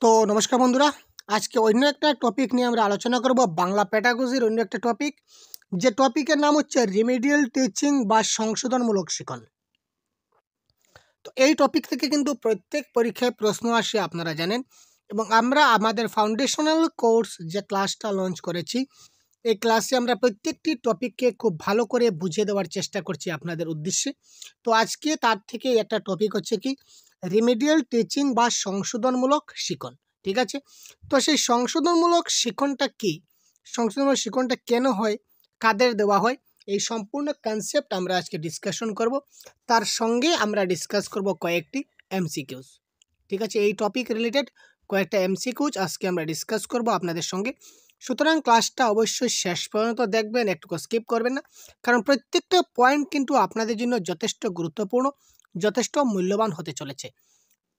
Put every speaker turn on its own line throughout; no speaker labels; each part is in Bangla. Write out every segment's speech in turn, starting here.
তো নমস্কার বন্ধুরা, আজকে অন্য একটা টপিক নিয়ে আমরা আলোচনা করব। বাংলা পেডাগজির অন্য একটা টপিক, যে টপিকের নাম হচ্ছে রিমিডিয়াল টিচিং বা সংশোধনমূলক শিক্ষণ। তো এই টপিক থেকে কিন্তু প্রত্যেক পরীক্ষায় প্রশ্ন আসে, আপনারা জানেন। এবং আমরা আমাদের ফাউন্ডেশনাল কোর্স যে ক্লাসটা লঞ্চ করেছি, এই ক্লাসে আমরা প্রত্যেকটি টপিককে খুব ভালো করে বুঝিয়ে দেওয়ার চেষ্টা করছি আপনাদের উদ্দেশ্যে। তো আজকে তার থেকে একটা টপিক হচ্ছে কি, রিমিডিয়াল টিচিং বা সংশোধনমূলক শিক্ষণ। ঠিক আছে, তো সেই সংশোধনমূলক শিক্ষণটা কি, সংশোধনমূলক শিক্ষণটা কেন হয়, কাদের দেওয়া হয়, এই সম্পূর্ণ কনসেপ্ট আমরা আজকে ডিসকাশন করব। তার সঙ্গে আমরা ডিসকাস করব কয়েকটি এমসিকিউজ। ঠিক আছে, এই টপিক রিলেটেড কয়েকটা এমসিকিউজ আজকে আমরা ডিসকাস করব আপনাদের সঙ্গে। সুতরাং ক্লাসটা অবশ্যই শেষ পর্যন্ত দেখবেন, একটু স্কিপ করবেন না, কারণ প্রত্যেকটা পয়েন্ট কিন্তু আপনাদের জন্য যথেষ্ট গুরুত্বপূর্ণ, যথেষ্ট মূল্যবান হতে চলেছে।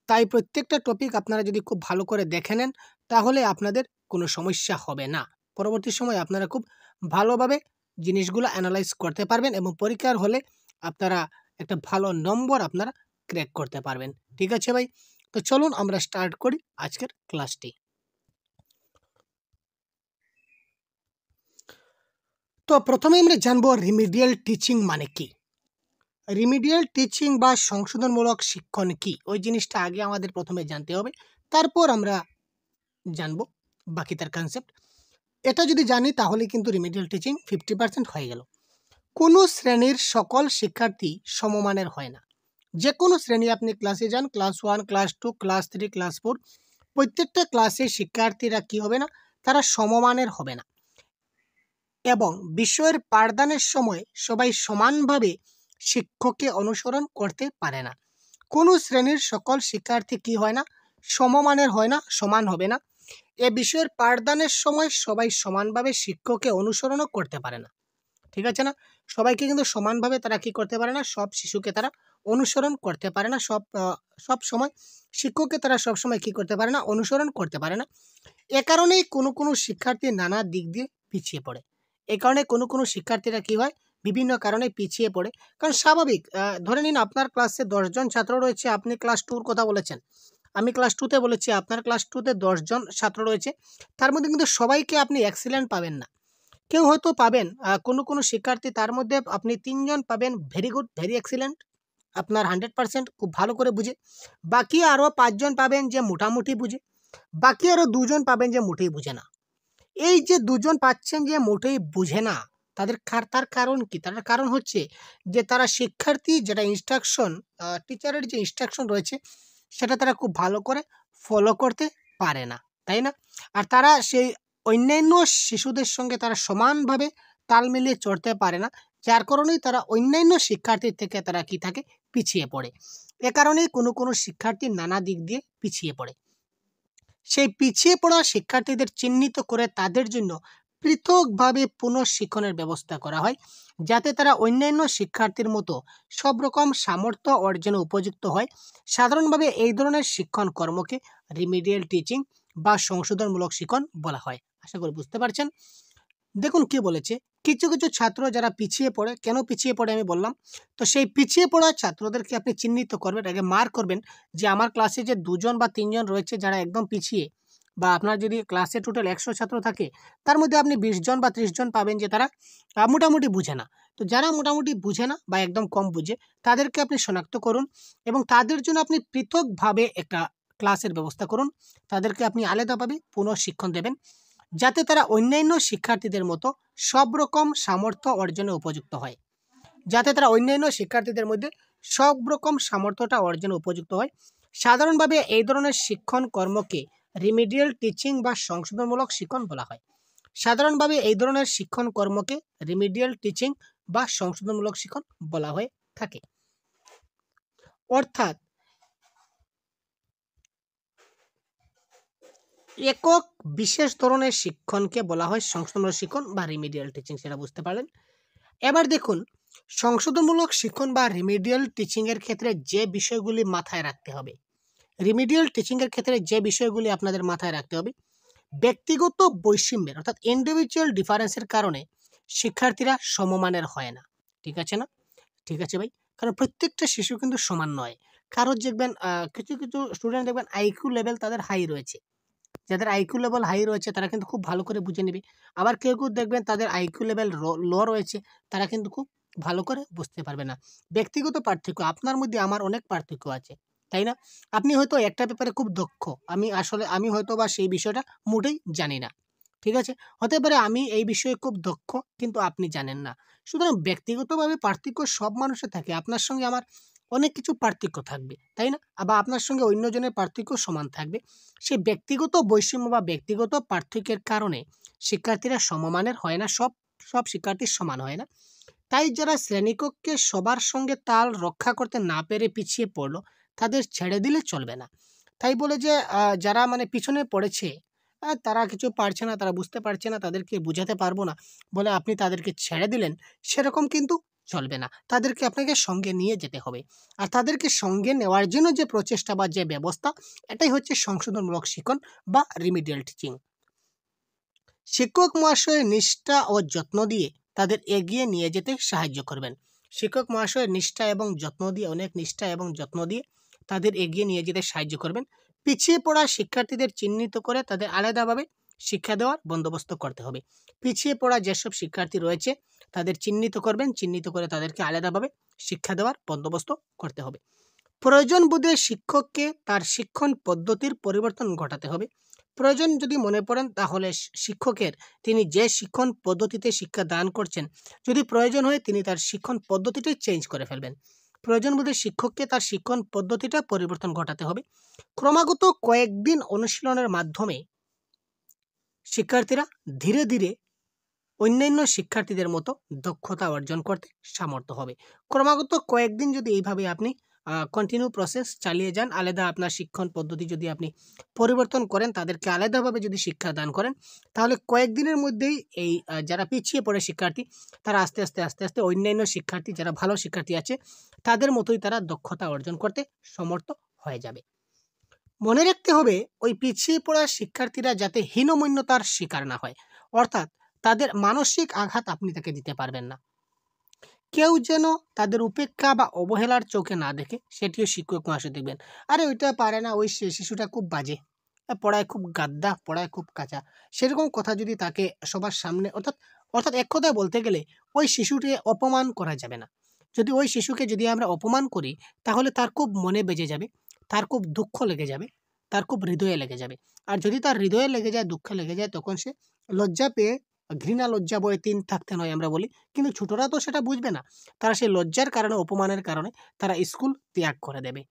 তাই প্রত্যেকটা টপিক আপনারা যদি খুব ভালো করে দেখে নেন, তাহলে আপনাদের কোনো সমস্যা হবে না। পরবর্তী সময় আপনারা খুব ভালোভাবে জিনিসগুলো অ্যানালাইজ করতে পারবেন এবং পরীক্ষার হলে আপনারা একটা ভালো নম্বর আপনারা ক্র্যাক করতে পারবেন। ঠিক আছে ভাই, তো চলুন আমরা স্টার্ট করি আজকের ক্লাসটি। তো প্রথমে আমরা জানবো রিমিডিয়াল টিচিং মানে কি। রিমিডিয়াল টিচিং বা সংশোধনমূলক শিক্ষণ কি, ওই জিনিসটা আগে আমাদের প্রথমে জানতে হবে, তারপর আমরা জানবো বাকি তার কনসেপ্ট। এটা যদি জানি তাহলে কিন্তু রিমিডিয়াল টিচিং 50% হয়ে গেল। কোনো শ্রেণীর সকল শিক্ষার্থী সমমানের হয় না। যে কোনো শ্রেণী, আপনি ক্লাসে যান, ক্লাস 1, ক্লাস 2, ক্লাস 3, ক্লাস 4, প্রত্যেকটা ক্লাসে শিক্ষার্থীরা কি হবে না, তারা সমমানের হবে না। এবং বিষয়ের পাঠদানের সময় সবাই সমানভাবে শিক্ষককে অনুসরণ করতে পারে না। কোনো শ্রেণীর সকল শিক্ষার্থী কি হয় না, সমমানের হয় না, সমান হবে না। এ বিষয়ের পাঠদানের সময় সবাই সমানভাবে শিক্ষককে অনুসরণও করতে পারে না। ঠিক আছে না, সবাইকে কিন্তু সমানভাবে তারা কি করতে পারে না, সব শিশুকে তারা অনুসরণ করতে পারে না, সব সময় শিক্ষককে তারা সব সময় কি করতে পারে না, অনুসরণ করতে পারে না। এ কারণেই কোনো কোনো শিক্ষার্থী নানা দিক দিয়ে পিছিয়ে পড়ে। এ কারণে কোনো কোনো শিক্ষার্থীরা কি হয়, বিভিন্ন কারণে পিছিয়ে পড়ে। কারণ স্বাভাবিক, ধরে নিন আপনার ক্লাসে 10 জন ছাত্র রয়েছে, আপনি ক্লাস 2-র কথা বলেছেন, আমি ক্লাস 2-তে বলেছি, আপনার ক্লাস 2-তে 10 জন ছাত্র রয়েছে। তার মধ্যে কিন্তু সবাইকে আপনি এক্সিলেন্ট পাবেন না। কেউ হয়তো পাবেন, কোনো কোনো শিক্ষার্থী তার মধ্যে আপনি 3 জন পাবেন ভেরি গুড, ভেরি এক্সিলেন্ট, আপনার 100% খুব ভালো করে বুঝে। বাকি আরও 5 জন পাবেন যে মোটামুটি বুঝে। বাকি আরও 2 জন পাবেন যে মোটেই বুঝে না। এই যে 2 জন পাচ্ছেন যে মোটেই বুঝে না, তার কারণ কি? তার কারণ হচ্ছে যে তারা শিক্ষার্থী যেটা ইনস্ট্রাকশন, টিচারের যে ইনস্ট্রাকশন রয়েছে, সেটা তারা খুব ভালো করে ফলো করতে পারে না, তাই না? আর তারা সেই অন্যান্য শিশুদের সঙ্গে তারা সমানভাবে তাল মিলিয়ে চলতে পারে না, যার কারণেই তারা অন্যান্য শিক্ষার্থীর থেকে তারা কি থাকে, পিছিয়ে পড়ে। এ কারণেই কোনো কোনো শিক্ষার্থী নানা দিক দিয়ে পিছিয়ে পড়ে। সেই পিছিয়ে পড়া শিক্ষার্থীদের চিহ্নিত করে তাদের জন্য পৃথকভাবে পুনঃশিক্ষণের ব্যবস্থা করা হয়, যাতে তারা অন্যান্য শিক্ষার্থীর মতো সব রকম সামর্থ্য অর্জনে উপযুক্ত হয়। সাধারণভাবে এই ধরনের শিক্ষণ কর্মকে রিমিডিয়াল টিচিং বা সংশোধনমূলক শিক্ষণ বলা হয়। আশা করি বুঝতে পারছেন। দেখুন কি বলেছে, কিছু কিছু ছাত্র যারা পিছিয়ে পড়ে, কেন পিছিয়ে পড়ে আমি বললাম। তো সেই পিছিয়ে পড়া ছাত্রদেরকে আপনি চিহ্নিত করবেন, আগে মার্ক করবেন যে আমার ক্লাসে যে 2 জন বা 3 জন রয়েছে যারা একদম পিছিয়ে, বা আপনার যদি ক্লাসে টোটাল 100 ছাত্র থাকে, তার মধ্যে আপনি 20 জন বা 30 জন পাবেন যে তারা মোটামুটি বুঝে না। তো যারা মোটামুটি বুঝে না বা একদম কম বুঝে, তাদেরকে আপনি শনাক্ত করুন এবং তাদের জন্য আপনি পৃথকভাবে একটা ক্লাসের ব্যবস্থা করুন। তাদেরকে আপনি আলাদাভাবে পুনঃশিক্ষণ দেবেন, যাতে তারা অন্যান্য শিক্ষার্থীদের মতো সব রকম সামর্থ্য অর্জনে উপযুক্ত হয়, যাতে তারা অন্যান্য শিক্ষার্থীদের মধ্যে সব রকম সামর্থ্যটা অর্জনে উপযুক্ত হয়। সাধারণভাবে এই ধরনের শিক্ষণ কর্মকে রিমিডিয়াল টিচিং বা সংশোধনমূলক শিক্ষণ বলা হয়। সাধারণভাবে এই ধরনের শিক্ষণ কর্মকে রিমিডিয়াল টিচিং বা সংশোধনমূলক শিক্ষণ বলা হয়ে থাকে। অর্থাৎ একক বিশেষ ধরনের শিক্ষণকে বলা হয় সংশোধনমূলক শিক্ষণ বা রিমিডিয়াল টিচিং, সেটা বুঝতে পারলেন। এবার দেখুন, সংশোধনমূলক শিক্ষণ বা রিমিডিয়াল টিচিংয়ের ক্ষেত্রে যে বিষয়গুলি মাথায় রাখতে হবে, রিমিডিয়াল টিচিংয়ের ক্ষেত্রে যে বিষয়গুলি আপনাদের মাথায় রাখতে হবে, ব্যক্তিগত বৈষম্যের অর্থাৎ ইন্ডিভিজুয়াল ডিফারেন্সের কারণে শিক্ষার্থীরা সমমানের হয় না। ঠিক আছে না? ঠিক আছে ভাই, কারণ প্রত্যেকটা শিশু কিন্তু সমান নয়। কারোর দেখবেন কিছু কিছু স্টুডেন্ট দেখবেন আইকিউ লেভেল তাদের হাই রয়েছে, যাদের আইকিউ লেভেল হাই রয়েছে তারা কিন্তু খুব ভালো করে বুঝে নেবে। আবার কেউ কেউ দেখবেন তাদের আইকিউ লেভেল লো রয়েছে, তারা কিন্তু খুব ভালো করে বুঝতে পারবে না। ব্যক্তিগত পার্থক্য, আপনার মধ্যে আমার অনেক পার্থক্য আছে, তাই না? আপনি হয়তো একটা ব্যাপারে খুব দক্ষ, আমি হয়তো বা সেই বিষয়টা মোটেই জানি না, ঠিক আছে? হতে পারে আমি এই বিষয়ে খুব দক্ষ কিন্তু আপনি জানেন না। সুতরাং ব্যক্তিগতভাবে পার্থক্য সব মানুষের থাকে, আপনার সঙ্গে আমার অনেক কিছু পার্থক্য থাকবে, তাই না? আবার আপনার সঙ্গে অন্যজনের পার্থক্য সমান থাকবে। সেই ব্যক্তিগত বৈষম্য বা ব্যক্তিগত পার্থক্যের কারণে শিক্ষার্থীরা সমমানের হয় না, সব সব শিক্ষার্থী সমান হয় না। তাই যারা শ্রেণীকক্ষে সবার সঙ্গে তাল রক্ষা করতে না পেরে পিছিয়ে পড়লো, তাদের ছেড়ে দিলে চলবে না। তাই বলে যে যারা মানে পিছনে পড়েছে, তারা কিছু পারছে না, তারা বুঝতে পারছে না, তাদেরকে বুঝাতে পারবো না বলে আপনি তাদেরকে ছেড়ে দিলেন, সেরকম কিন্তু চলবে না। তাদেরকে আপনাকে সঙ্গে নিয়ে যেতে হবে। আর তাদেরকে সঙ্গে নেওয়ার জন্য যে প্রচেষ্টা বা যে ব্যবস্থা, এটাই হচ্ছে সংশোধনমূলক শিক্ষণ বা রিমিডিয়াল টিচিং। শিক্ষক মহাশয়ের নিষ্ঠা ও যত্ন দিয়ে তাদের এগিয়ে নিয়ে যেতে সাহায্য করবেন। শিক্ষক মহাশয়ের নিষ্ঠা এবং যত্ন দিয়ে, অনেক নিষ্ঠা এবং যত্ন দিয়ে তাদের এগিয়ে নিয়ে যেতে সাহায্য করবেন। পিছিয়ে পড়া শিক্ষার্থীদের চিহ্নিত করে তাদের আলাদাভাবে শিক্ষা দেওয়ার বন্দোবস্ত করতে হবে। পিছিয়ে পড়া যেসব শিক্ষার্থী রয়েছে তাদের চিহ্নিত করবেন, চিহ্নিত করে তাদেরকে আলাদাভাবে শিক্ষা দেওয়ার বন্দোবস্ত করতে হবে। প্রয়োজন বোধে শিক্ষককে তার শিক্ষণ পদ্ধতির পরিবর্তন ঘটাতে হবে। প্রয়োজন যদি মনে পড়েন তাহলে শিক্ষকের, তিনি যে শিক্ষণ পদ্ধতিতে শিক্ষা দান করছেন, যদি প্রয়োজন হয় তিনি তার শিক্ষণ পদ্ধতিটাই চেঞ্জ করে ফেলবেন। প্রয়োজন বোধে শিক্ষককে তার শিক্ষণ পদ্ধতিটা পরিবর্তন ঘটাতে হবে। ক্রমাগত কয়েকদিন অনুশীলনের মাধ্যমে শিক্ষার্থীরা ধীরে ধীরে অন্যান্য শিক্ষার্থীদের মতো দক্ষতা অর্জন করতে সামর্থ্য হবে। ক্রমাগত কয়েকদিন যদি এইভাবে আপনি কন্টিনিউ প্রসেস চালিয়ে যান, আলাদা আপনার শিক্ষণ পদ্ধতি যদি আপনি পরিবর্তন করেন, তাদেরকে আলাদাভাবে যদি শিক্ষা দান করেন, তাহলে কয়েকদিনের মধ্যেই এই যারা পিছিয়ে পড়ে শিক্ষার্থী, তারা আস্তে আস্তে আস্তে আস্তে অন্যান্য শিক্ষার্থী যারা ভালো শিক্ষার্থী আছে তাদের মতোই তারা দক্ষতা অর্জন করতে সমর্থ হয়ে যাবে। মনে রাখতে হবে ওই পিছিয়ে পড়া শিক্ষার্থীরা যাতে হীনমন্যতার শিকার না হয়, অর্থাৎ তাদের মানসিক আঘাত আপনি তাকে দিতে পারবেন না। কেউ যেন তাদের উপেক্ষা বা অবহেলার চোখে না দেখে, সেটিও শিক্ষক মহাশয় দেখবেন। আরে ওইটা পারে না, ওই শিশুটা খুব বাজে, পড়ায় খুব গাদ্দা, পড়ায় খুব কাঁচা, সেরকম কথা যদি তাকে সবার সামনে, অর্থাৎ অর্থাৎ এক কথায় বলতে গেলে ওই শিশুটিকে অপমান করা যাবে না। যদি ওই শিশুকে যদি আমরা অপমান করি, তাহলে তার খুব মনে বেজে যাবে, তার খুব দুঃখ লেগে যাবে, তার খুব হৃদয়ে লেগে যাবে। আর যদি তার হৃদয়ে লেগে যায়, দুঃখে লেগে যায়, তখন সে লজ্জা পেয়ে, ঘৃণা লজ্জা বয়ে তিন থাকতে নয় আমরা বলি, কিন্তু ছোটরা তো সেটা বুঝবে না। তারা সেই লজ্জার কারণে, অপমানের কারণে তারা স্কুল ত্যাগ করে দেবে।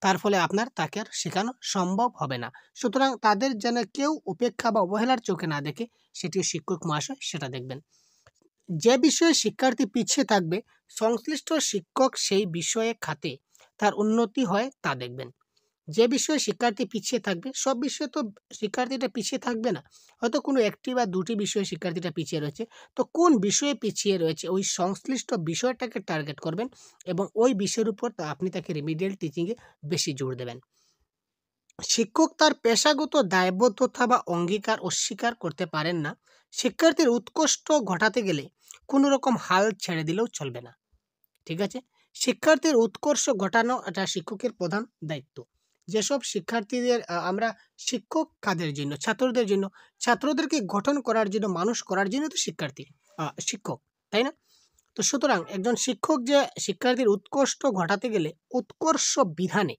তার ফলে আপনার তাকে আর শেখানো সম্ভব হবে না। সুতরাং তাদের যেন কেউ উপেক্ষা বা অবহেলার চোখে না দেখে, সেটিও শিক্ষক মহাশয় সেটা দেখবেন। যে বিষয়ে শিক্ষার্থী পিছিয়ে থাকবে, সংশ্লিষ্ট শিক্ষক সেই বিষয়ে খাতে তার উন্নতি হয় তা দেখবেন। যে বিষয়ে শিক্ষার্থী পিছিয়ে থাকবে, সব বিষয়ে তো শিক্ষার্থীটা পিছিয়ে থাকবে না। হয়তো কোনো একটি বা দুটি বিষয়ে শিক্ষার্থীটা পিছিয়ে রয়েছে, তো কোন বিষয়ে পিছিয়ে রয়েছে ওই সংশ্লিষ্ট বিষয়টাকে টার্গেট করবেন এবং ওই বিষয়ের উপর আপনি তাকে রিমিডিয়াল টিচিংয়ে বেশি জোর দেবেন। শিক্ষক তার পেশাগত দায়বদ্ধতা বা অঙ্গীকার অস্বীকার করতে পারেন না। শিক্ষার্থীর উৎকর্ষ ঘটাতে গেলে কোনো রকম হাল ছেড়ে দিলেও চলবে না, ঠিক আছে? শিক্ষার্থীর উৎকর্ষ ঘটানো এটা শিক্ষকের প্রধান দায়িত্ব। যেসব শিক্ষার্থীদের আমরা শিক্ষক কাদের জন্য? ছাত্রদের জন্য। ছাত্রদেরকে গঠন করার জন্য, মানুষ করার জন্য তো শিক্ষার্থী শিক্ষক, তাই না? তো সুতরাং একজন শিক্ষক যে শিক্ষার্থীর উৎকর্ষ ঘটাতে গেলে উৎকর্ষ বিধানে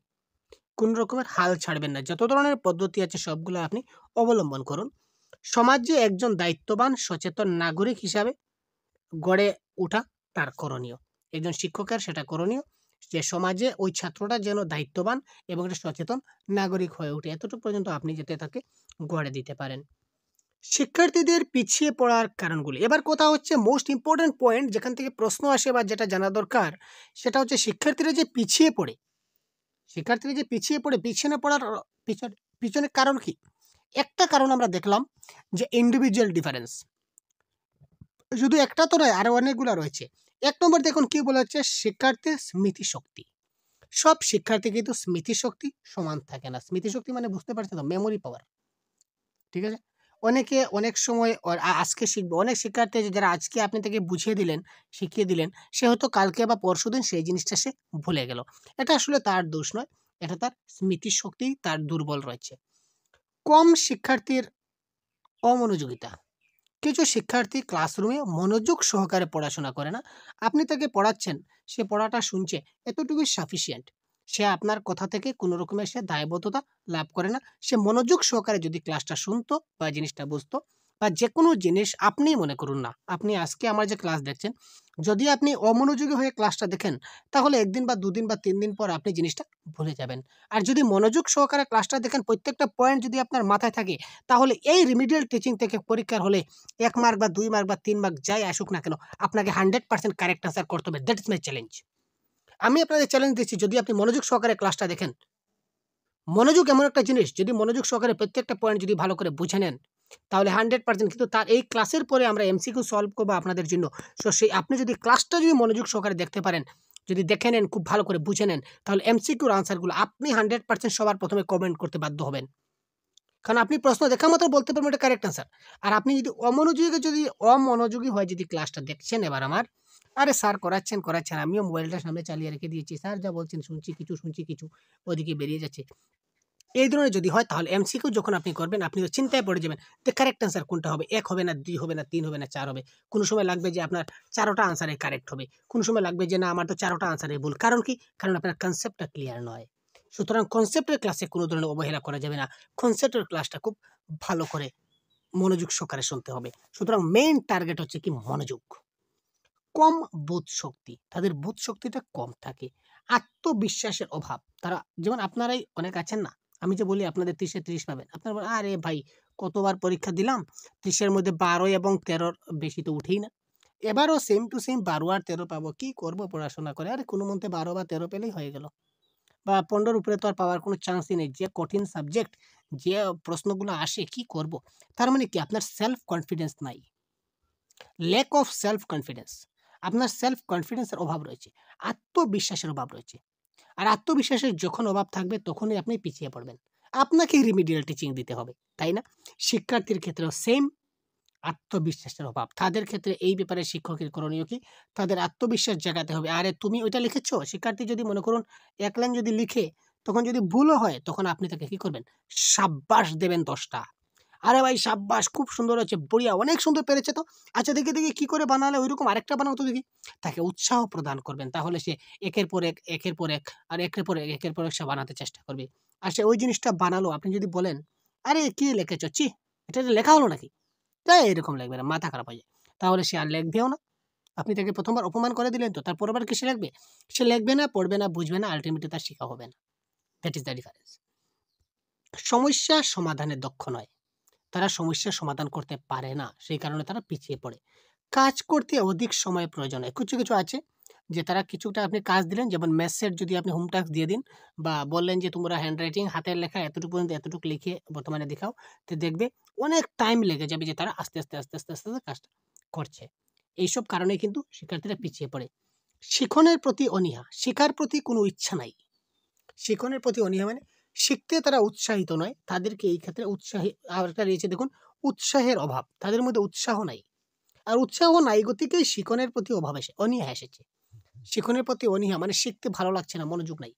কোনো রকমের হাল ছাড়বেন না। যত ধরনের পদ্ধতি আছে সবগুলো আপনি অবলম্বন করুন। সমাজে একজন দায়িত্ববান সচেতন নাগরিক হিসাবে গড়ে ওঠা তার করণীয়। একজন শিক্ষকের সেটা করণীয় যে সমাজে ওই ছাত্রটা যেন দায়িত্ববান এবং একটা সচেতন নাগরিক হয়ে ওঠে। এতটুকু পর্যন্ত আপনি যাতে তাকে গড়ে দিতে পারেন। শিক্ষার্থীদের পিছিয়ে পড়ার কারণগুলি। এবার কথা হচ্ছে মোস্ট ইম্পোর্টেন্ট পয়েন্ট, যেখান থেকে প্রশ্ন আসে বা যেটা জানা দরকার, সেটা হচ্ছে শিক্ষার্থীরা যে পিছিয়ে পড়ে, পিছনে পড়ার পিছনে কারণ কি? একটা কারণ আমরা দেখলাম যে ইন্ডিভিজুয়াল ডিফারেন্স। শুধু একটা তো নয়, আরো অনেকগুলো রয়েছে। ১ নম্বর দেখুন কি বলা হচ্ছে, শিক্ষার্থীর স্মৃতিশক্তি। সব শিক্ষার্থী কিন্তু স্মৃতিশক্তি সমান থাকে না। স্মৃতিশক্তি মানে বুঝতে পারছেন তো? মেমোরি পাওয়ার, ঠিক আছে? অনেকে অনেক সময় আজকে শিখবে, অনেক শিক্ষার্থী আছে যারা আজকে আপনি তাকে বুঝিয়ে দিলেন, শিখিয়ে দিলেন, সে হয়তো কালকে বা পরশুদিন সেই জিনিসটা সে ভুলে গেল। এটা আসলে তার দোষ নয়, এটা তার স্মৃতিশক্তি তার দুর্বল রয়েছে। কম শিক্ষার্থীর অমনোযোগিতা। কিছু শিক্ষার্থী ক্লাসরুমে মনোযোগ সহকারে পড়াশোনা করে না। আপনি তাকে পড়াচ্ছেন, সে পড়াটা শুনছে, এতটুকুই সাফিসিয়েন্ট। সে আপনার কথা থেকে কোনো রকমের সে দায়বদ্ধতা লাভ করে না। সে মনোযোগ সহকারে যদি ক্লাসটা শুনতো বা জিনিসটা বুঝতো, বা যেকোনো জিনিস আপনিই মনে করুন না, আপনি আজকে আমার যে ক্লাস দেখছেন, যদি আপনি অমনোযোগী হয়ে ক্লাসটা দেখেন, তাহলে ১ দিন বা ২ দিন বা ৩ দিন পর আপনি জিনিসটা ভুলে যাবেন। আর যদি মনোযোগ সহকারে ক্লাসটা দেখেন, প্রত্যেকটা পয়েন্ট যদি আপনার মাথায় থাকে, তাহলে এই রিমিডিয়াল টিচিং থেকে পরীক্ষার হলে ১ মার্ক বা ২ মার্ক বা ৩ মার্ক যাই আসুক না কেন, আপনাকে 100% কারেক্ট আনসার করতে হবে। That is my challenge. আমি আপনাদের চ্যালেঞ্জ দিচ্ছি, যদি আপনি মনোযোগ সহকারে ক্লাসটা দেখেন, মনোযোগ এমন একটা জিনিস, যদি মনোযোগ সহকারে প্রত্যেকটা পয়েন্ট যদি ভালো করে বুঝে নেন, তাহলে 100% কিন্তু তার এই ক্লাসের পরে আমরা এমসিকিউ সলভ করবো আপনাদের জন্য। সো সেই আপনি যদি ক্লাসটা যদি মনোযোগ সহকারে দেখতে পারেন, যদি দেখে নেন, খুব ভালো করে বুঝে নেন, তাহলে এমসিকিউর আনসারগুলো আপনি 100% সবার প্রথমে কমেন্ট করতে বাধ্য হবেন। কারণ আপনি প্রশ্ন দেখা মাত্র বলতে পারবেন এটা কারেক্ট আনসার। আর আপনি যদি অমনোযোগী হয়ে যদি ক্লাসটা দেখছেন এবার আমার, আরে স্যার করাচ্ছেন, করাচ্ছেন, আমিও মোবাইলটা সামনে চালিয়ে রেখে দিয়েছি। স্যার যা বলছেন শুনছি কিছু, ওদিকে বেরিয়ে যাচ্ছে। এই ধরনের যদি হয়, তাহলে এমসিকিউ যখন আপনি করবেন, আপনি তো চিন্তায় পড়ে যাবেন যে কারেক্ট আনসার কোনটা হবে। ১ হবে না, ২ হবে না, ৩ হবে না, ৪ হবে। কোনো সময় লাগবে যে আপনার ৪ টা আনসারে কারেক্ট হবে। কোনো সময় লাগবে যে না, আমার তো ৪ টা আনসারে ভুল। কারণ কি? কারণ আপনার কনসেপ্টটা ক্লিয়ার নয়। সুতরাং কনসেপ্টের ক্লাসে কোনো ধরনের অবহেলা করা যাবে না। কনসেপ্টের ক্লাসটা খুব ভালো করে মনোযোগ সহকারে শুনতে হবে। সুতরাং মেইন টার্গেট হচ্ছে কি? মনোযোগ। কম বোধশক্তি। তাদের বোধশক্তিটা কম থাকে। আত্মবিশ্বাসের অভাব। তারা যেমন আপনারাই অনেক আছেন না? আমি যে বলি আপনাদের ৩০ এ ৩০ পাবেন। আপনারা বলেন, "আরে ভাই, কতবার পরীক্ষা দিলাম। ৩০ এর মধ্যে ১২ এবং ১৩ র বেশি তো উঠেই না। এবারও সেম টু সেম ১২ আর ১৩ পাবো। কি করব পড়াশোনা করে? আরে কোনো মতে ১২ বা ১৩ পেলেই হয়ে গেল। বা ১৫ র উপরে তো আর পাওয়ার কোনো চান্সই নেই। যে কঠিন সাবজেক্ট, যে প্রশ্নগুলো আসে, কি করব?" তার মানে কি? আপনার সেলফ কনফিডেন্স নাই। Lack of self confidence. আপনার সেলফ কনফিডেন্সের অভাব রয়েছে। আত্মবিশ্বাসের অভাব রয়েছে। আর আত্মবিশ্বাসের যখন অভাব থাকবে, তখনই আপনি পিছিয়ে পড়বেন। আপনাকেই রিমিডিয়াল টিচিং দিতে হবে, তাই না? শিক্ষার্থীর ক্ষেত্রেও সেম, আত্মবিশ্বাসের অভাব। তাদের ক্ষেত্রে এই ব্যাপারে শিক্ষকের করণীয় কি? তাদের আত্মবিশ্বাস জাগাতে হবে। আরে তুমি ওইটা লিখেছ? শিক্ষার্থী যদি মনে করুন ১ লাইন যদি লিখে, তখন যদি ভুলও হয়, তখন আপনি তাকে কি করবেন? শাব্বাস দেবেন ১০ টা। আরে ভাই সাব্বাস! খুব সুন্দর হয়েছে, বঢ়িয়া, অনেক সুন্দর পেরেছে তো। আচ্ছা দেখি কি করে বানালে? ঐরকম আরেকটা বানাও তো দেখি। তাকে উৎসাহ প্রদান করবেন। তাহলে সে একের পর এক, একের পর এক, আর একের পর এক সে বানাতে চেষ্টা করবে। আর সে ওই জিনিসটা বানালো, আপনি যদি বলেন, "আরে কি লিখেছ? ছি! এটা তো লেখা হলো নাকি?" এরকম লিখবে না, মাথা খারাপ হয়ে যায়। তাহলে সে আর লিখবেও না। আপনি তাকে ১ম বার অপমান করে দিলেন তো, তার পরের বার কি সে লিখবে? সে লিখবে না, পড়বে না, বুঝবে না, আল্টিমেটলি তার শেখা হবে না। That is the difference. সমস্যা সমাধানে দক্ষ নয়। তারা সমস্যার সমাধান করতে পারে না। সেই কারণে তারা পিছিয়ে পড়ে। কাজ করতে অধিক সময় প্রয়োজন হয়। কিছু আছে যে তারা কিছুটা আপনি কাজ দিলেন, যেমন ম্যাথসের যদি আপনি হোম টাস্ক দিয়ে দিন, বা বললেন যে তোমরা হ্যান্ডরাইটিং হাতের লেখা এতটুকু পর্যন্ত এতটুকু লিখে বর্তমানে দেখাও। তো দেখবে অনেক টাইম লেগে যাবে যে তারা আস্তে আস্তে কাজটা করছে। এইসব কারণেই কিন্তু শিক্ষার্থীরা পিছিয়ে পড়ে। শিখনের প্রতি অনীহা, শেখার প্রতি কোনো ইচ্ছা নাই। শিখনের প্রতি অনীহা মানে শিখতে তারা উৎসাহিত নয়। তাদেরকে এই ক্ষেত্রে আরেকটা রয়েছে দেখুন, উৎসাহের অভাব। তাদের মধ্যে উৎসাহ নাই। আর উৎসাহ নাই গতিকেই শিখনের প্রতি অনীহা এসেছে। শিখনের প্রতি অনীহা মানে শিখতে ভালো লাগছে না, মনোযোগ নাই।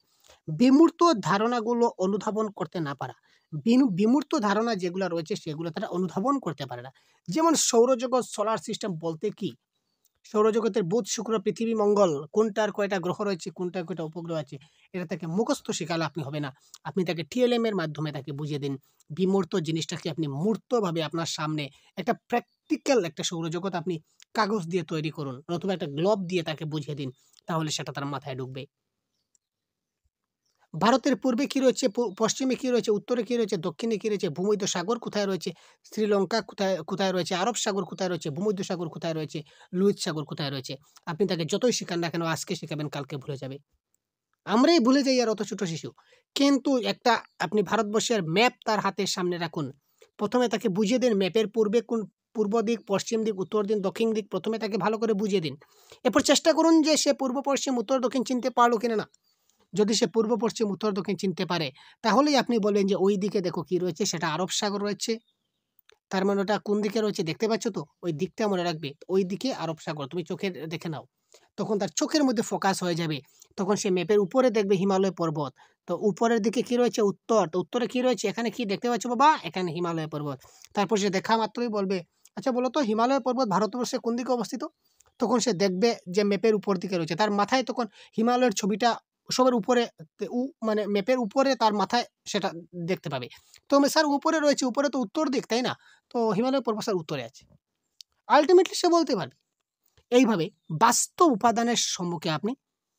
বিমূর্ত ধারণাগুলো অনুধাবন করতে না পারা। বিমূর্ত ধারণা যেগুলা রয়েছে সেগুলো তারা অনুধাবন করতে পারে না। যেমন সৌরজগৎ, সোলার সিস্টেম বলতে কি? সৌরজগতের বুধ, শুক্র, পৃথিবী, মঙ্গল, কোনটার কয়টা গ্রহ রয়েছে, কোনটার কয়টা উপগ্রহ আছে, এটা তাকে মুখস্থ শেখালে আপনি হবে না। আপনি তাকে টিএলএম এর মাধ্যমে তাকে বুঝিয়ে দিন। বিমূর্ত জিনিসটাকে আপনি মূর্তভাবে আপনার সামনে একটা প্র্যাকটিক্যাল একটা সৌরজগৎ আপনি কাগজ দিয়ে তৈরি করুন, নতুবা একটা গ্লোব দিয়ে তাকে বুঝিয়ে দিন। তাহলে সেটা তার মাথায় ঢুকবে। ভারতের পূর্বে কি রয়েছে, পশ্চিমে কি রয়েছে, উত্তরে কি রয়েছে, দক্ষিণে কি রয়েছে, ভূমধ্য সাগর কোথায় রয়েছে, শ্রীলঙ্কা কোথায় রয়েছে, আরব সাগর কোথায় রয়েছে, ভূমধ্য সাগর কোথায় রয়েছে, লোহিত সাগর কোথায় রয়েছে। আপনি তাকে যতই শেখান না কেন, আজকে শেখাবেন, কালকে ভুলে যাবে। আমরাই ভুলে যাই, আর অত ছোট শিশু। কিন্তু একটা আপনি ভারতবর্ষের ম্যাপ তার হাতের সামনে রাখুন। ১ম এ তাকে বুঝিয়ে দিন ম্যাপের পূর্বে কোন, পূর্ব দিক, পশ্চিম দিক, উত্তর দিক, দক্ষিণ দিক, ১ম এ তাকে ভালো করে বুঝিয়ে দিন। এরপর চেষ্টা করুন যে সে পূর্ব, পশ্চিম, উত্তর, দক্ষিণ চিনতে পারলো কিনা না। যদি সে পূর্ব, পশ্চিম, উত্তর, দক্ষিণ চিনতে পারে, তাহলেই আপনি বলবেন যে ওই দিকে দেখো কি রয়েছে, সেটা আরব সাগর রয়েছে, তার মানে ওটা কোন দিকে রয়েছে দেখতে পাচ্ছ তো? ওই দিকটা মনে রাখবে। ওই দিকে আরব সাগর। তুমি চোখের দেখে নাও। তখন তার চোখের মধ্যে ফোকাস হয়ে যাবে। তখন সে ম্যাপের উপরে দেখবে হিমালয় পর্বত। তো উপরের দিকে কি রয়েছে? উত্তর। তো উত্তরে কি রয়েছে? এখানে কি দেখতে পাচ্ছ বাবা? এখানে হিমালয় পর্বত। তারপর সে দেখা মাত্রই বলবে, "আচ্ছা বলো তো হিমালয় পর্বত ভারতবর্ষে কোন দিকে অবস্থিত?" তখন সে দেখবে যে ম্যাপের উপর দিকে রয়েছে। তার মাথায় তখন হিমালয়ের ছবিটা সবার উপরে মানে ম্যাপের উপরে তার মাথায় সেটা দেখতে পাবে। তো স্যার উপরে রয়েছে, উপরে তো উত্তর দিক, তাই না? তো হিমালয় পর্বত স্যার উত্তরে আছে। আল্টিমেটলি সে বলতে পারবে। এইভাবে বাস্তব উপাদানের সম্মুখে আপনি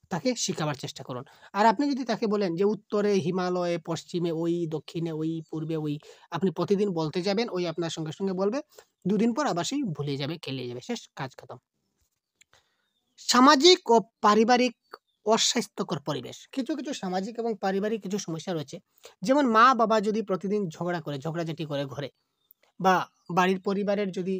তাকে শিখাবার চেষ্টা করুন। আর আপনি যদি তাকে বলেন যে উত্তরে হিমালয়ে, পশ্চিমে ওই, দক্ষিণে ওই, পূর্বে ওই, আপনি প্রতিদিন বলতে যাবেন, ওই আপনার সঙ্গে, সঙ্গে বলবে। ২ দিন পর আবার সেই ভুলে যাবে, কেলিয়ে যাবে। শেষ, কাজ খতম। সামাজিক ও পারিবারিক অস্বাস্থ্যকর পরিবেশ। কিছু, কিছু সামাজিক এবং পারিবারিক কিছু সমস্যা রয়েছে। যেমন মা-বাবা যদি প্রতিদিন ঝগড়া করে, ঝগড়াঝাটি করে ঘরে, বা বাড়ির পরিবারের যদি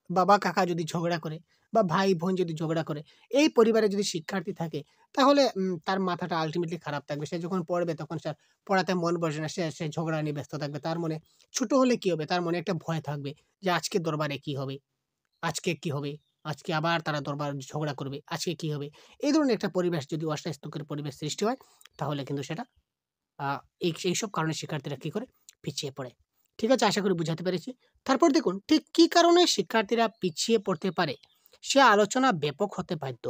বাবা-কাকা যদি ঝগড়া করে, বা ভাই-বোন যদি ঝগড়া করে, এই পরিবারে যদি শিক্ষার্থী থাকে, তাহলে তার মাথাটা আল্টিমেটলি খারাপ থাকবে। সে যখন পড়বে তখন সে পড়াতে মন বসবে না। সে ঝগড়া নিয়ে ব্যস্ত থাকবে। তার মনে ছোট হলে কি হবে? তার মনে একটা ভয় থাকবে যে আজকের দরবারে কি হবে? আজকে কি হবে? আজকে আবার তারা দরবার ঝগড়া করবে। আজকে কি হবে? এই ধরনের একটা পরিবেশ যদি অস্বাস্থ্যকর পরিবেশ সৃষ্টি হয়, তাহলে কিন্তু সেটা আ এইসব কারণে শিক্ষার্থীরা কি করে? পিছিয়ে পড়ে। ঠিক আছে? আশা করি বুঝাতে পেরেছি। তারপর দেখুন ঠিক কি কারণে শিক্ষার্থীরা পিছিয়ে পড়তে পারে, সে আলোচনা ব্যাপক হতে বাধ্য।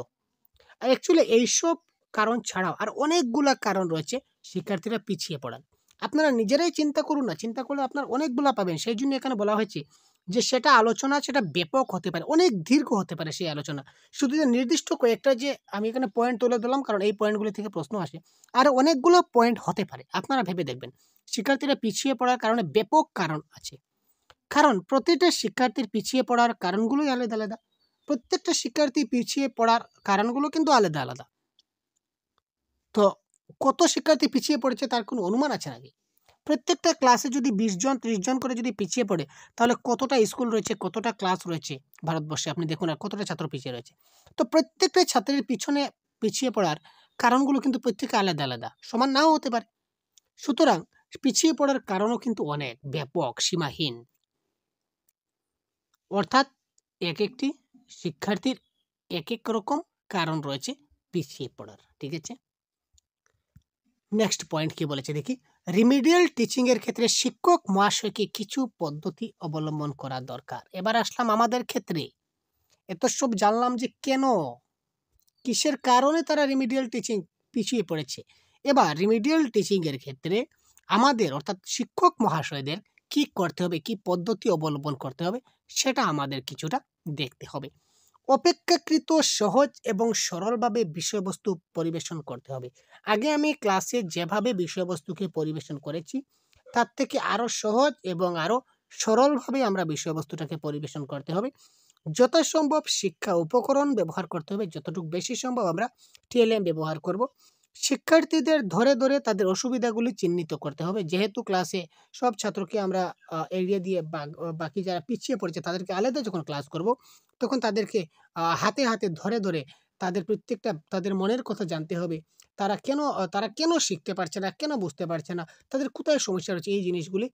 অ্যাকচুয়ালি এইসব কারণ ছাড়াও আর অনেকগুলা কারণ রয়েছে শিক্ষার্থীরা পিছিয়ে পড়ার। আপনারা নিজেরাই চিন্তা করুন না। চিন্তা করলে আপনার অনেকগুলা পাবেন। সেইজন্য এখানে বলা হয়েছে যে সেটা আলোচনা সেটা ব্যাপক হতে পারে। অনেক দীর্ঘ হতে পারে সেই আলোচনা। শুধু যে নির্দিষ্ট কয়েকটা যে আমি এখানে পয়েন্ট তুলে ধরলাম কারণ এই পয়েন্টগুলো থেকে প্রশ্ন আসে। আরো অনেকগুলো পয়েন্ট হতে পারে। আপনারা ভেবে দেখবেন। শিক্ষার্থীরা পিছিয়ে পড়ার কারণে ব্যাপক কারণ আছে। কারণ প্রতিটা শিক্ষার্থীর পিছিয়ে পড়ার কারণগুলোই আলাদা, আলাদা। প্রত্যেকটা শিক্ষার্থী পিছিয়ে পড়ার কারণগুলো কিন্তু আলাদা, আলাদা। তো কত শিক্ষার্থী পিছিয়ে পড়েছে তার কোনো অনুমান আছে নাকি? প্রত্যেকটা ক্লাসে যদি ২০ জন ৩০ জন করে যদি পিছিয়ে পড়ে, তাহলে কতটা স্কুল রয়েছে, কতটা ক্লাস রয়েছে ভারতবর্ষে আপনি দেখুন আর কতটা ছাত্র পিছিয়ে রয়েছে। তো প্রত্যেকটা ছাত্রের পিছনে পিছিয়ে পড়ার কারণগুলো কিন্তু প্রত্যেকে আলাদা, আলাদা। সমান নাও হতে পারে। সুতরাং পিছিয়ে পড়ার কারণও কিন্তু অনেক ব্যাপক, সীমাহীন। অর্থাৎ একেকটি শিক্ষার্থীর একেক রকম কারণ রয়েছে পিছিয়ে পড়ার। ঠিক আছে? নেক্সট পয়েন্ট কি বলেছে দেখি। রিমিডিয়াল টিচিং এর ক্ষেত্রে শিক্ষক মহাশয়কে কিছু পদ্ধতি অবলম্বন করা দরকার। এবার আসলাম আমাদের ক্ষেত্রে। এত সব জানলাম যে কেন, কিসের কারণে তারা রিমিডিয়াল টিচিং পিছিয়ে পড়েছে। এবার রিমিডিয়াল টিচিং এর ক্ষেত্রে আমাদের অর্থাৎ শিক্ষক মহাশয়দের কি করতে হবে, কি পদ্ধতি অবলম্বন করতে হবে সেটা আমাদের কিছুটা দেখতে হবে। অপেক্ষাকৃত সহজ এবং সরলভাবে বিষয়বস্তু পরিবেশন করতে হবে। আগে আমি ক্লাসে যেভাবে বিষয়বস্তুকে পরিবেশন করেছি, তার থেকে আরো সহজ এবং আরো সরলভাবে আমরা বিষয়বস্তুটাকে পরিবেশন করতে হবে। যথাসম্ভব শিক্ষা উপকরণ ব্যবহার করতে হবে। যতটুকু বেশি সম্ভব আমরা টিএলএম ব্যবহার করব। শিক্ষার্থীদের ধরে, ধরে তাদের অসুবিধাগুলি চিহ্নিত করতে হবে। যেহেতু ক্লাসে সব ছাত্রকে আমরা এড়িয়ে দিয়ে বাকি যারা পিছিয়ে পড়েছে তাদেরকে আলাদা যখন ক্লাস করব, তখন তাদেরকে হাতে, হাতে ধরে, ধরে তাদের প্রত্যেকটা তাদের মনের কথা জানতে হবে। তারা কেন শিখতে পারছে না, কেন বুঝতে পারছে না, তাদের কোথায় সমস্যা রয়েছে এই জিনিসগুলি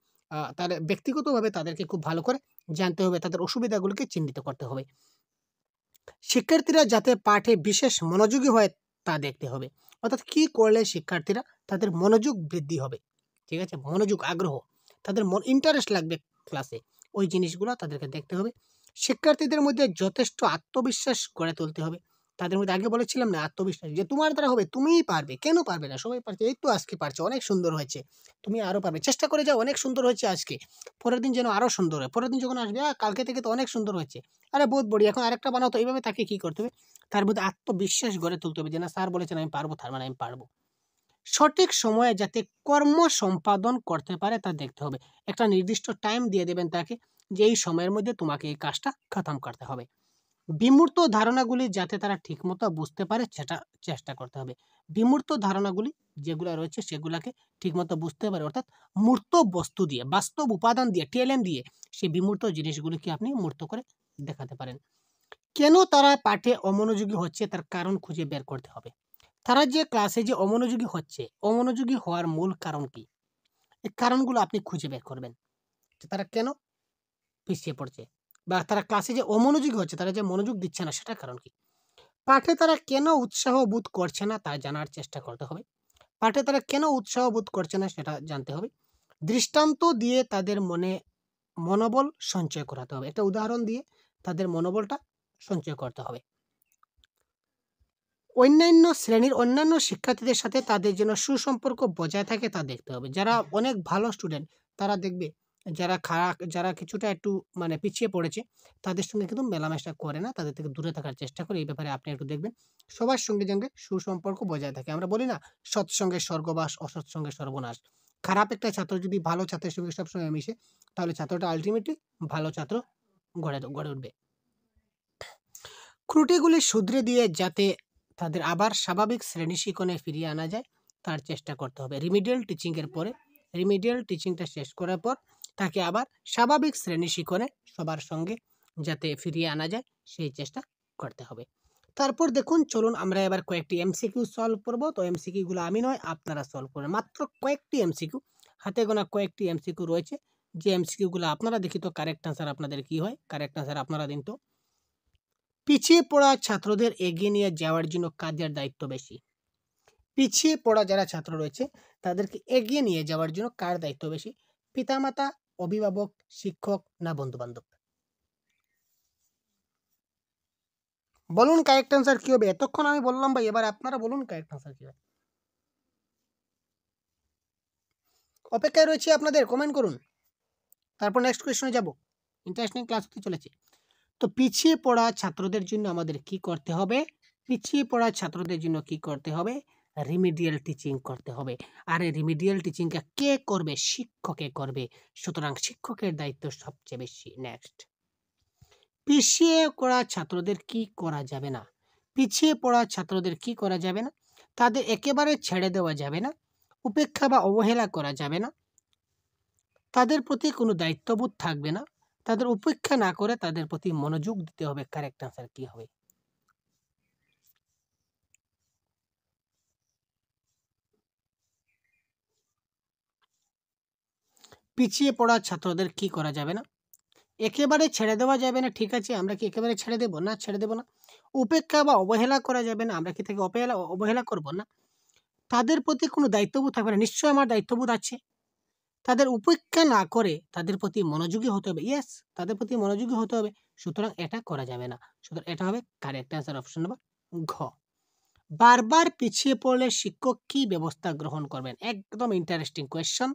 তাদের ব্যক্তিগতভাবে তাদেরকে খুব ভালো করে জানতে হবে। তাদের অসুবিধাগুলোকে চিহ্নিত করতে হবে। শিক্ষার্থীরা যাতে পাঠে বিশেষ মনোযোগী হয় তা দেখতে হবে। অর্থাৎ কি করলে শিক্ষার্থীরা তাদের মনোযোগ বৃদ্ধি হবে। ঠিক আছে? মনোযোগ, আগ্রহ, তাদের ইন্টারেস্ট লাগবে ক্লাসে। ওই জিনিসগুলো তাদেরকে দেখতে হবে। শিক্ষার্থীদের মধ্যে যথেষ্ট আত্মবিশ্বাস গড়ে তুলতে হবে। তাদের মধ্যে আগে বলেছিলাম না আত্মবিশ্বাস যে তোমার দ্বারা হবে, তুমিই পারবে। কেন পারবে না? সবাই পারছে। এই তো আজকে পারছো। অনেক সুন্দর হয়েছে। তুমি আরো পারবে। চেষ্টা করে যাও, অনেক সুন্দর হয়েছে আজকে। পরের দিন যেন আরো সুন্দর হয়। পরের দিন যখন আসবে, কালকে থেকে তো অনেক সুন্দর হয়েছে। আরে বহুত বড়িয়া, এখন আরেকটা বানাও তো। এইভাবে তাকে কি করতে হবে? তার মধ্যে আত্মবিশ্বাস গড়ে তুলতে হবে যে না স্যার বলেছেন আমি পারবো, তার মানে আমি পারবো। সঠিক সময়ে যাতে কর্ম সম্পাদন করতে পারে তা দেখতে হবে। একটা নির্দিষ্ট টাইম দিয়ে দেবেন তাকে যে এই সময়ের মধ্যে তোমাকে এই কাজটা খতম করতে হবে। বিমূর্ত ধারণাগুলি যাতে তারা ঠিকমতো বুঝতে পারে সেটা চেষ্টা করতে হবে। বিমূর্ত ধারণাগুলি যেগুলা রয়েছে সেগুলাকে ঠিকমতো বুঝতে পারে, অর্থাৎ মূর্ত বস্তু দিয়ে, বাস্তব উপাদান দিয়ে, টিএলএম দিয়ে সেই বিমূর্ত জিনিসগুলিকে আপনি মূর্ত করে দেখাতে পারেন। কেন তারা পাঠে অমনোযোগী হচ্ছে তার কারণ খুঁজে বের করতে হবে। তারা যে ক্লাসে যে অমনোযোগী হচ্ছে, অমনোযোগী হওয়ার মূল কারণ কি? এই কারণগুলো আপনি খুঁজে বের করবেন। যে তারা কেন পিছিয়ে পড়ছে বা তারা ক্লাসে যে অমনোযোগী হচ্ছে, তারা যে মনোযোগ দিচ্ছে না, সেটার কারণ কি? পাঠে তারা কেন উৎসাহ বোধ করছে না তা জানার চেষ্টা করতে হবে। পাঠে তারা কেন উৎসাহ বোধ করছে না সেটা জানতে হবে। দৃষ্টান্ত দিয়ে তাদের মনে মনোবল সঞ্চয় করাতে হবে। একটা উদাহরণ দিয়ে তাদের মনোবলটা সঞ্চয় করতে হবে। অন্যান্য শ্রেণীর অন্যান্য শিক্ষার্থীদের সাথে তাদের যেন সুসম্পর্ক বজায় থাকে তা দেখতে হবে। যারা অনেক ভালো স্টুডেন্ট, তারা দেখবে যারা খারাপ, যারা কিছুটা একটু মানে পিছিয়ে পড়েছে, তাদের সঙ্গে কিন্তু মেলামেশা করে না, তাদের থেকে দূরে থাকার চেষ্টা করে। এই ব্যাপারে আপনি একটু দেখবেন সবার সঙ্গে যেন সুসম্পর্ক বজায় থাকে। আমরা বলি না, সৎসঙ্গে স্বর্গবাস, অসৎসঙ্গে সর্বনাশ। খারাপ একটা ছাত্র যদি ভালো ছাত্রের সঙ্গে সবসময় মিশে, তাহলে ছাত্রটা আলটিমেটলি ভালো ছাত্র গড়ে উঠবে। ত্রুটিগুলি শুধরে দিয়ে যাতে তাদের আবার স্বাভাবিক শ্রেণী শিক্ষণে ফিরিয়ে আনা যায় তার চেষ্টা করতে হবে। রিমিডিয়াল টিচিং এর পরে, রিমিডিয়াল টিচিংটা শেষ করার পর তাকে আবার স্বাভাবিক শ্রেণী শিক্ষণে সবার সঙ্গে যাতে ফিরিয়ে আনা যায় সেই চেষ্টা করতে হবে। তারপর দেখুন, চলুন আমরা এবার কয়েকটি এমসিকিউ সলভ করব। তো এমসিকিউ গুলো আমি নয়, আপনারা সলভ করবেন। মাত্র কয়েকটি এমসিকিউ, হাতে গোনা কয়েকটি এমসিকিউ রয়েছে, যে এমসিকিউ গুলো আপনারা দেখি তো কারেক্ট আনসার আপনাদের কি হয়। কারেক্ট আনসার আপনারা দিন তো। পিছিয়ে পড়া ছাত্রদের এগিয়ে নিয়ে যাওয়ার জন্য কাদের দায়িত্ব বেশি? পিছিয়ে পড়া যারা ছাত্র রয়েছে তাদেরকে এগিয়ে নিয়ে যাওয়ার জন্য কার দায়িত্ব বেশি? পিতামাতা, অভিভাবক, শিক্ষক না বন্ধু বান্ধব? বলুন কারেক্ট আনসার কি হবে। এতক্ষণ আমি বললাম ভাই, এবার আপনারা বলুন কারেক্ট আনসার কি হবে। অপেক্ষায় রয়েছে আপনাদের, কমেন্ট করুন। তারপর নেক্সট কোয়েশ্চনে যাব। ইন্টারেস্টিং ক্লাস হতে চলেছে। তো পিছিয়ে পড়া ছাত্রদের জন্য আমাদের কি করতে হবে? পিছিয়ে পড়া ছাত্রদের জন্য কি করতে হবে? রিমিডিয়াল টিচিং করতে হবে। আর এই রিমিডিয়াল টিচিংটা কে করবে? শিক্ষকে করবে। সুতরাং শিক্ষকের দায়িত্ব সবচেয়ে বেশি। নেক্সট, পিছিয়ে পড়া ছাত্রদের কি করা যাবে না? পিছিয়ে পড়া ছাত্রদের কি করা যাবে না? তাদের একেবারে ছেড়ে দেওয়া যাবে না, উপেক্ষা বা অবহেলা করা যাবে না, তাদের প্রতি কোনো দায়িত্ববোধ থাকবে না, তাদের উপেক্ষা না করে তাদের প্রতি মনোযোগ দিতে হবে। কারেক্ট আনসার কি হবে? পিছিয়ে পড়া ছাত্রদের কি করা যাবে না? একেবারে ছেড়ে দেওয়া যাবে না, ঠিক আছে, আমরা কি একেবারে ছেড়ে দেব? না, ছেড়ে দেব না। উপেক্ষা বা অবহেলা করা যাবে না, আমরা কি থেকে অবহেলা করব? না। তাদের প্রতি কোনো দায়িত্ববোধ থাকবে না, নিশ্চয়ই আমার দায়িত্ববোধ আছে। তাদের উপেক্ষা না করে তাদের প্রতি মনোযোগী হতে হবে। ইয়েস, তাদের প্রতি মনোযোগী হতে হবে। সুতরাং এটা করা যাবে না। সুতরাং এটা হবে কারেক্ট অ্যান্সার, অপশন নম্বর ঘ। বারবার পিছিয়ে পড়লে শিক্ষক কি ব্যবস্থা গ্রহণ করবেন? একদম ইন্টারেস্টিং কোয়েশ্চন।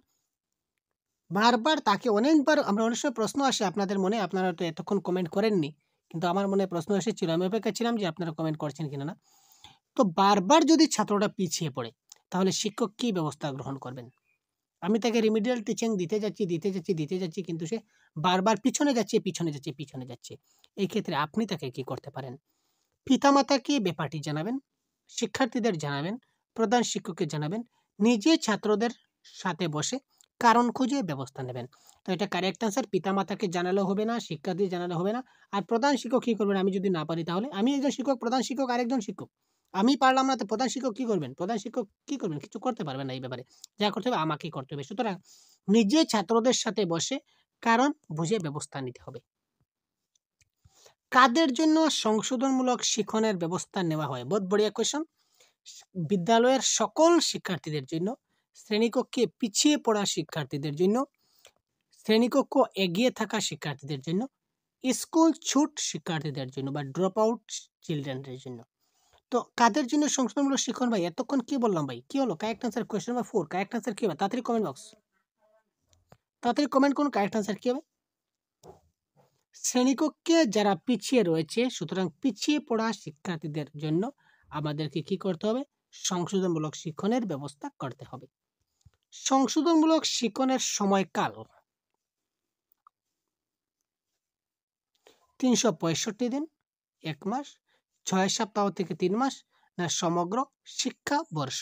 বারবার তাকে অনেকবার, আমরা অনেক সময় প্রশ্ন আসে আপনাদের মনে, আপনারা তো এতক্ষণ কমেন্ট করেননি, কিন্তু আমার মনে প্রশ্ন এসেছিল, আমি অপেক্ষা ছিলাম যে আপনারা কমেন্ট করছেন কিনা না। তো বারবার যদি ছাত্রটা পিছিয়ে পড়ে, তাহলে শিক্ষক কি ব্যবস্থা গ্রহণ করবেন? আমি তাকে রিমিডিয়াল টিচিং দিতে যাচ্ছি, কিন্তু সে বারবার পিছনে যাচ্ছে। এই ক্ষেত্রে আপনি তাকে কি করতে পারেন? পিতামাতাকে ব্যাপারটি জানাবেন, শিক্ষার্থীদের জানাবেন, প্রধান শিক্ষককে জানাবেন, নিজে ছাত্রদের সাথে বসে কারণ খুঁজে ব্যবস্থা নেবেন। তো এটা কারেক্ট আনসার। পিতামাতাকে জানালেও হবে না, শিক্ষার্থী জানালে হবে না। আর প্রধান শিক্ষক কি করবেন? আমি যদি না পারি, তাহলে আমি একজন শিক্ষক, প্রধান শিক্ষক আরেকজন শিক্ষক। আমি পারলাম না, তো প্রধান শিক্ষক কি করবেন? প্রধান শিক্ষক কি করবেন? কিছু করতে পারবেন না এই ব্যাপারে। যা করতে হবে আমাকেই করতে হবে। সুতরাং নিজে ছাত্রদের সাথে বসে কারণ বুঝে ব্যবস্থা নিতে হবে। কাদের জন্য সংশোধনমূলক শিক্ষণের ব্যবস্থা নেওয়া হয়? বহুত বড়িয়া কোয়েশ্চন। বিদ্যালয়ের সকল শিক্ষার্থীদের জন্য, শ্রেণীকক্ষে পিছিয়ে পড়া শিক্ষার্থীদের জন্য, শ্রেণীকক্ষ এগিয়ে থাকা শিক্ষার্থীদের জন্য, স্কুল ছুট শিক্ষার্থীদের জন্য বা ড্রপ আউট চিলড্রেনদের জন্য। তো কাদের জন্য সংশোধনমূলক শিক্ষণ? ভাই এতক্ষণ কি বললাম ভাই, কি হলো? Correct answer question number 4। Correct answer কি হবে? তাড়াতাড়ি কমেন্ট বক্স, তাড়াতাড়ি কমেন্ট করুন। কারেক্ট আনসার কি হবে? শ্রেণীকক্ষে যারা পিছিয়ে রয়েছে, সুতরাং পিছিয়ে পড়া শিক্ষার্থীদের জন্য আমাদেরকে কি করতে হবে? সংশোধনমূলক শিক্ষণের ব্যবস্থা করতে হবে। সংশোধনমূলক শিক্ষণের সময়কাল 365 দিন, 1 মাস, 6 সপ্তাহ থেকে 3 মাস, না সমগ্র শিক্ষাবর্ষ?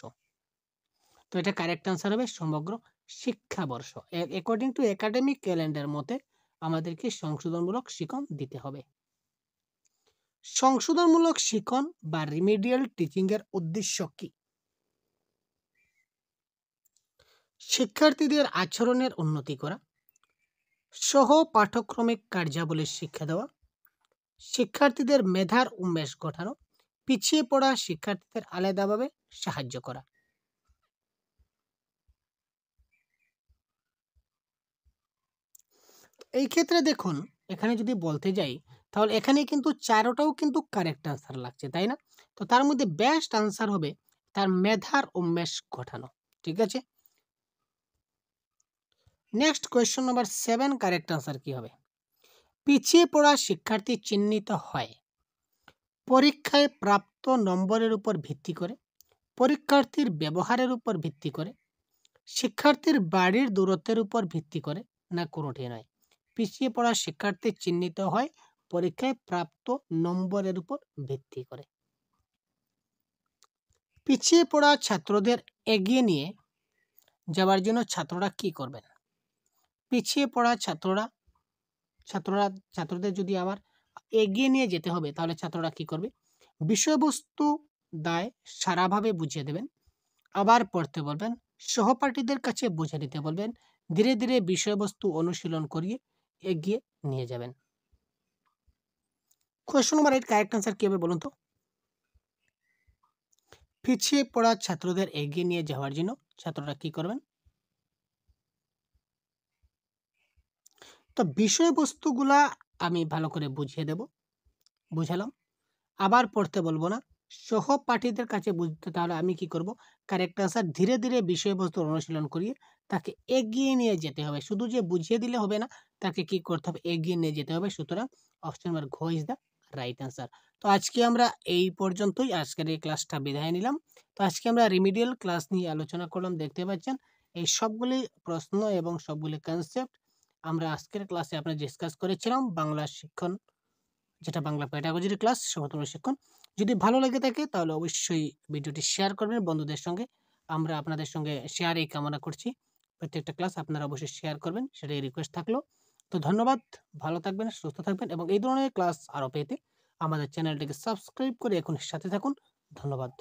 তো এটা কারেক্ট আনসার হবে সমগ্র শিক্ষাবর্ষ। অ্যাকর্ডিং টু একাডেমিক ক্যালেন্ডার মতে আমাদেরকে সংশোধনমূলক শিক্ষণ দিতে হবে। সংশোধনমূলক শিক্ষণ বা রিমিডিয়াল টিচিং এর উদ্দেশ্য কি? শিক্ষার্থীদের আচরণের উন্নতি করা, সহ পাঠ্যক্রমিক কার্যাবলীর শিক্ষা দেওয়া, শিক্ষার্থীদের মেধার উন্মেষ ঘটানো, পিছিয়ে পড়া শিক্ষার্থীদের আলাদাভাবে সাহায্য করা। এই ক্ষেত্রে দেখুন, এখানে যদি বলতে যাই তাহলে এখানে কিন্তু চারোটাও কিন্তু কারেক্ট আনসার লাগছে, তাই না? তো তার মধ্যে বেস্ট আনসার হবে তার মেধার উন্মেষ ঘটানো। ঠিক আছে, next question number 7, correct answer কি হবে? পিছিয়ে পড়া শিক্ষার্থী চিহ্নিত হয় পরীক্ষায় প্রাপ্ত নম্বরের উপর ভিত্তি করে, পরীক্ষার্থীর ব্যবহারের উপর ভিত্তি করে, শিক্ষার্থীর বাড়ির দূরত্বের উপর ভিত্তি করে, না কোনোটি নয়। পিছিয়ে পড়া শিক্ষার্থী চিহ্নিত হয় পরীক্ষায় প্রাপ্ত নম্বরের উপর ভিত্তি করে। পিছিয়ে পড়া ছাত্রদের এগিয়ে নিয়ে যাওয়ার জন্য ছাত্ররা কি করবেন? পিছিয়ে পড়া ছাত্রদের যদি আমার এগিয়ে নিয়ে যেতে হবে তাহলে ছাত্ররা কি করবে? বিষয়বস্তু দায় সারাভাবে বুঝিয়ে দেবেন, আবার পড়তে বলবেন, সহপাঠীদের কাছে বুঝে নিতে বলবেন, ধীরে ধীরে বিষয়বস্তু অনুশীলন করিয়ে এগিয়ে নিয়ে যাবেন। কোয়েশ্চন নাম্বার 8, কারেক্ট আনসার কি হবে বলুন তো? পিছিয়ে পড়া ছাত্রদের এগিয়ে নিয়ে যাওয়ার জন্য ছাত্ররা কি করবেন? তো বিষয়বস্তুগুলা আমি ভালো করে বুঝিয়ে দেব, বুঝালাম, আবার পড়তে বলবো না, সহপাঠীদের কাছে বুঝতে, তাহলে আমি কি করব? কারেক্ট আনসার ধীরে ধীরে বিষয়বস্তু অনুশীলন করিয়ে তাকে এগিয়ে নিয়ে যেতে হবে। শুধু যে বুঝিয়ে দিলে হবে না, তাকে কি করতে হবে? এগিয়ে নিয়ে যেতে হবে। সুতরাং অপশন নাম্বার ঘ ইজ দ্য রাইট আনসার। তো আজকে আমরা এই পর্যন্তই, আজকের এই ক্লাসটা বিদায় নিলাম। তো আজকে আমরা রিমিডিয়াল ক্লাস নিয়ে আলোচনা করলাম। দেখতে পাচ্ছেন এই সবগুলি প্রশ্ন এবং সবগুলি কনসেপ্ট আমরা আজকের ক্লাসে আপনার ডিসকাস করেছিলাম। বাংলা শিক্ষণ, যেটা বাংলা প্যাডাগজির ক্লাস, সমতুল্য শিক্ষণ। যদি ভালো লেগে থাকে তাহলে অবশ্যই ভিডিওটি শেয়ার করবেন বন্ধুদের সঙ্গে। আমরা আপনাদের সঙ্গে শেয়ারই কামনা করছি। প্রত্যেকটা ক্লাস আপনারা অবশ্যই শেয়ার করবেন, সেটাই রিকোয়েস্ট থাকলো। তো ধন্যবাদ, ভালো থাকবেন, সুস্থ থাকবেন এবং এই ধরনের ক্লাস আরও পেতে আমাদের চ্যানেলটিকে সাবস্ক্রাইব করে এখন সাথে থাকুন। ধন্যবাদ।